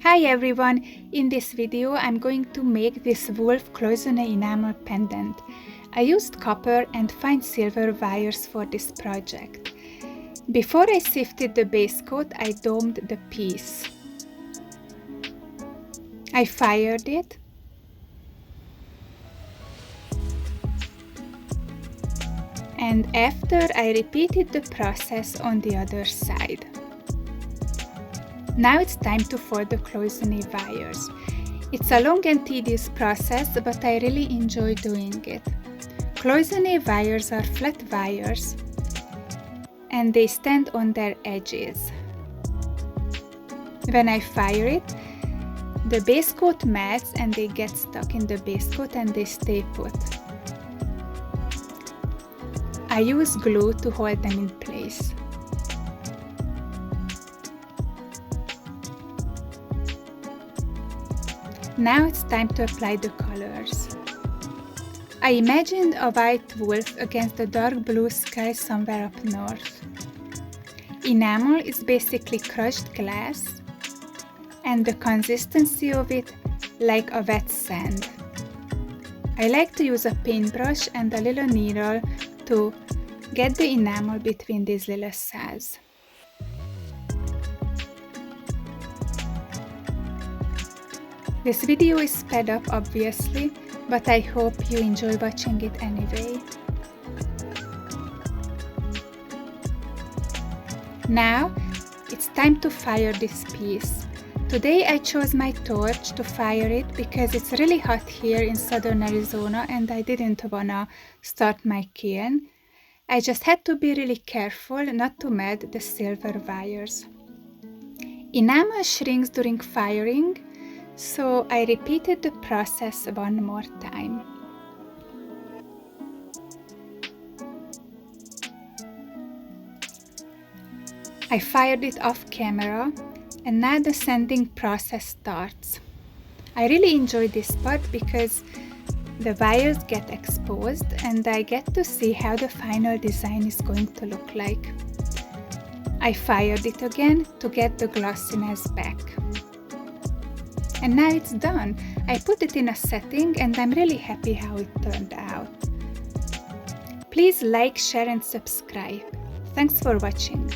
Hi everyone! In this video I'm going to make this wolf cloisonne enamel pendant. I used copper and fine silver wires for this project. Before I sifted the base coat, I domed the piece. I fired it. And after I repeated the process on the other side. Now it's time to fold the cloisonne wires. It's a long and tedious process, but I really enjoy doing it. Cloisonne wires are flat wires and they stand on their edges. When I fire it, the base coat melts and they get stuck in the base coat and they stay put. I use glue to hold them in place. Now it's time to apply the colors. I imagined a white wolf against the dark blue sky somewhere up north. Enamel is basically crushed glass and the consistency of it like a wet sand. I like to use a paintbrush and a little needle to get the enamel between these little cells. This video is sped up obviously, but I hope you enjoy watching it anyway. Now it's time to fire this piece. Today I chose my torch to fire it because it's really hot here in southern Arizona and I didn't wanna start my kiln. I just had to be really careful not to melt the silver wires. Enamel shrinks during firing, so I repeated the process one more time. I fired it off camera and now the sanding process starts. I really enjoy this part because the wires get exposed and I get to see how the final design is going to look like. I fired it again to get the glossiness back. And now it's done. I put it in a setting and I'm really happy how it turned out. Please like, share and subscribe. Thanks for watching.